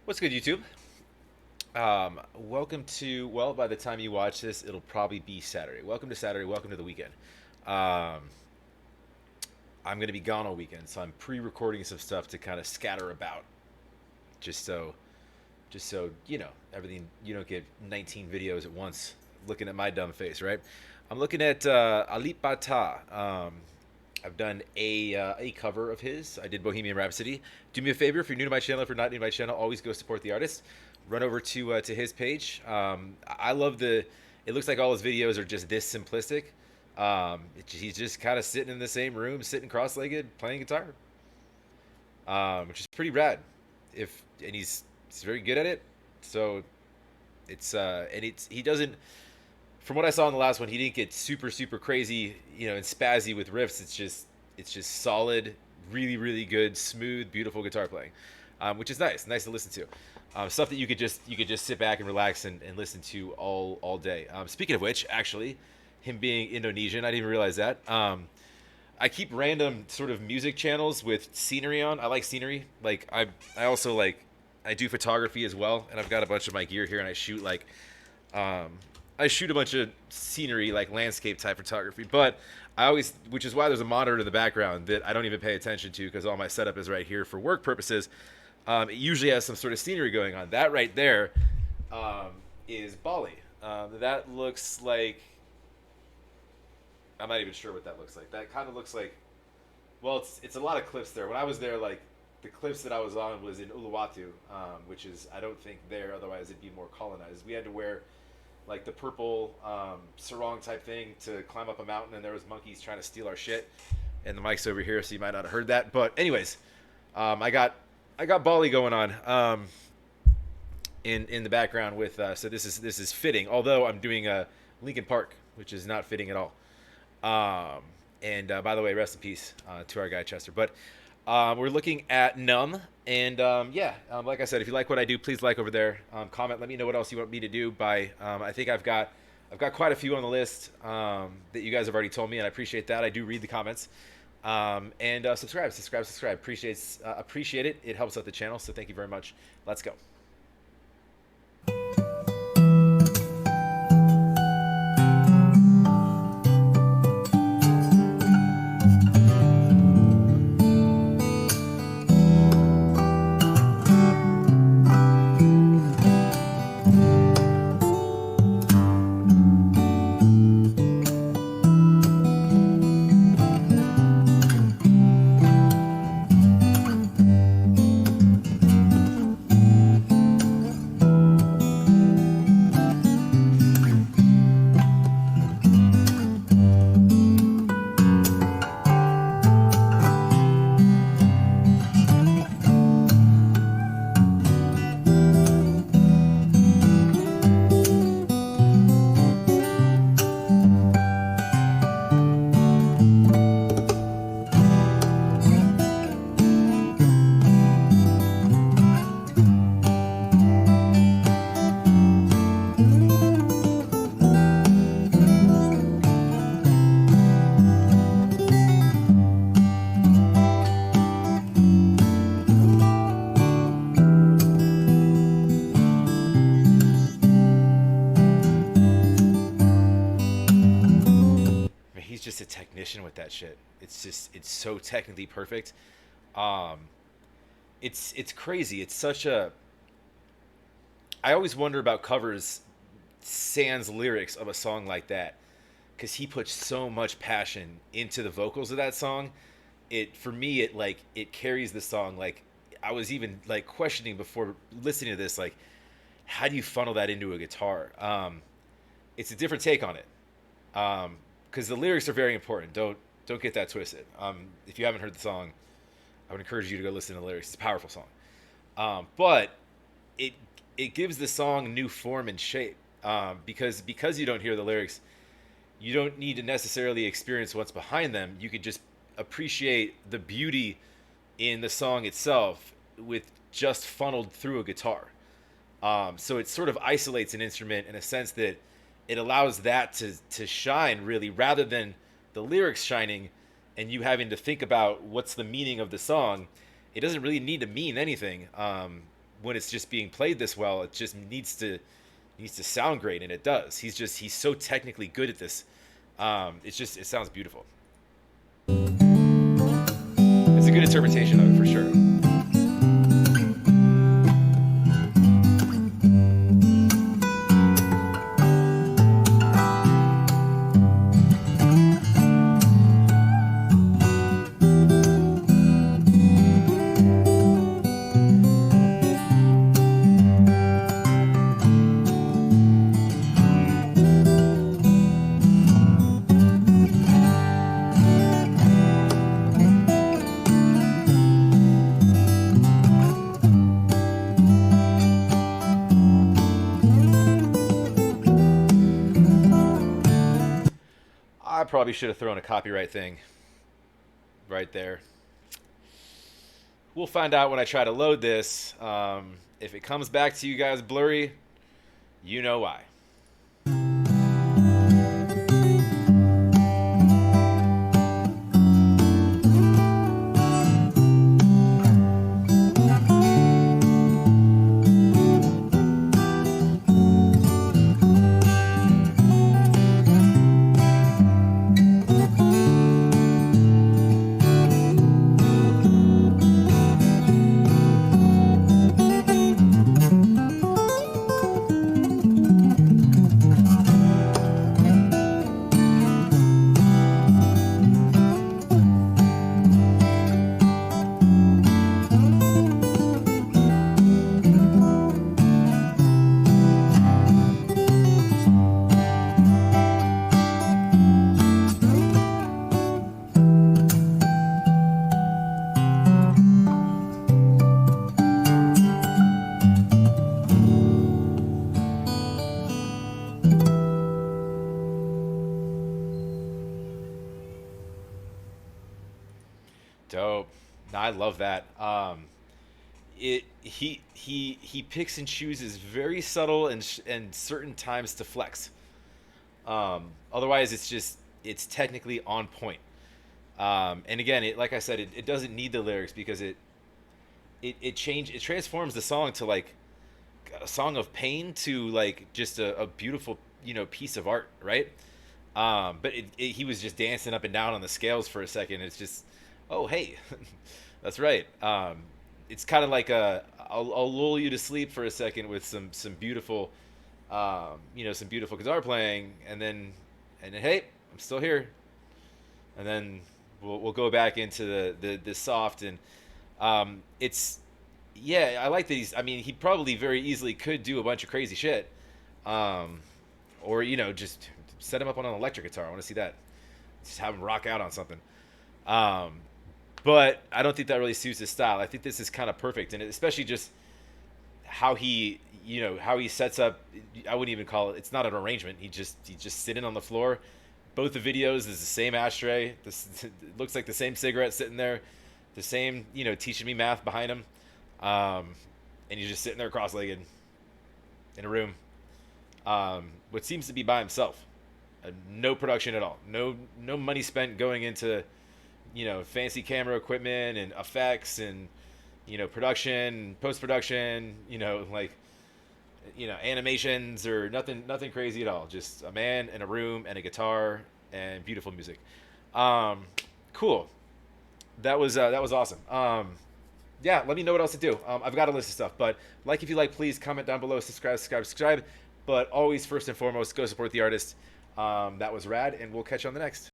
What's good, YouTube? Welcome to, well, by the time you watch this, it'll probably be Saturday. Welcome to Saturday. Welcome to the weekend. Um, I'm going to be gone all weekend, so I'm pre-recording some stuff to kind of scatter about, just so, everything, you don't get 19 videos at once looking at my dumb face, right? I'm looking at Alip. I've done a cover of his. I did Bohemian Rhapsody. Do me a favor, if you're new to my channel, if you're not new to my channel, always go support the artist. Run over to his page. I love the. It looks like all his videos are just this simplistic. He's just kind of sitting in the same room, sitting cross-legged, playing guitar, which is pretty rad. If and he's very good at it. So it's he doesn't. From what I saw in the last one, he didn't get super crazy, and spazzy with riffs. It's just solid, really good, smooth, beautiful guitar playing, which is nice to listen to. Stuff that you could just sit back and relax and listen to all day. Speaking of which, actually, him being Indonesian, I didn't even realize that. I keep random sort of music channels with scenery on. I like scenery. Like I also like I do photography as well, and I've got a bunch of my gear here, and um, I shoot a bunch of scenery, like landscape type photography. But I always, which is why there's a monitor in the background that I don't even pay attention to because all my setup is right here for work purposes. It usually has some sort of scenery going on. That right there um, is Bali. That looks like, I'm not even sure what that looks like. That kind of looks like, well, it's a lot of cliffs there. When I was there, like the cliffs that I was on was in Uluwatu, which is, I don't think there. Otherwise, it'd be more colonized. We had to wear like the purple sarong type thing to climb up a mountain, and there was monkeys trying to steal our shit. And the mic's over here, so you might not have heard that. But anyways, I got Bali going on in the background with. So this is fitting. Although I'm doing a Linkin Park, which is not fitting at all. And by the way, rest in peace to our guy Chester. But we're looking at Numb, and like I said, if you like what I do, please like over there. Comment, let me know what else you want me to do. I think I've got quite a few on the list that you guys have already told me, and I appreciate that. I do read the comments. And subscribe. Appreciate it. It helps out the channel. So thank you very much. Let's go. I mean, he's just a technician with that shit. It's so technically perfect. Um, it's crazy. It's such a. I always wonder about covers sans lyrics of a song like that because he puts so much passion into the vocals of that song. It for me, it carries the song. Like I was even like questioning before listening to this, like how do you funnel that into a guitar? It's a different take on it because the lyrics are very important. Don't get that twisted. If you haven't heard the song, I would encourage you to go listen to the lyrics. It's a powerful song, but it it gives the song new form and shape because you don't hear the lyrics. You don't need to necessarily experience what's behind them. You could just appreciate the beauty in the song itself with just funneled through a guitar. So it sort of isolates an instrument in a sense that it allows that to shine really rather than the lyrics shining and you having to think about what's the meaning of the song. It doesn't really need to mean anything. when it's just being played this well, it just needs to sound great, and it does. He's so technically good at this. It sounds beautiful. It's a good interpretation of it for sure. I probably should have thrown a copyright thing right there. We'll find out when I try to load this. If it comes back to you guys blurry, you know why. Dope. No, I love that. He picks and chooses very subtle and certain times to flex. Otherwise, it's technically on point. And again, like I said, it doesn't need the lyrics because it transforms the song to like a song of pain to like just a beautiful piece of art, right? But he was just dancing up and down on the scales for a second. It's just, oh hey, that's right. It's kind of like I'll lull you to sleep for a second with some beautiful, some beautiful guitar playing, and then hey, I'm still here, and then we'll go back into the soft and it's yeah, I like that I mean, he probably very easily could do a bunch of crazy shit, um, or just set him up on an electric guitar. I want to see that. Just have him rock out on something. Um, but I don't think that really suits his style. I think this is kind of perfect, and especially just how how he sets up. I wouldn't even call it. It's not an arrangement. He's just sitting on the floor. Both the videos is the same ashtray. This it looks like the same cigarette sitting there, the same teaching me math behind him, um, and he's just sitting there cross-legged in a room. What seems to be by himself. No production at all. No money spent going into fancy camera equipment and effects and production, post production, like animations or nothing crazy at all. Just a man in a room and a guitar and beautiful music. Um, cool. That was awesome. Yeah, let me know what else to do. I've got a list of stuff, but like if you like, please comment down below, subscribe. But always first and foremost, go support the artist. That was rad, and we'll catch you on the next.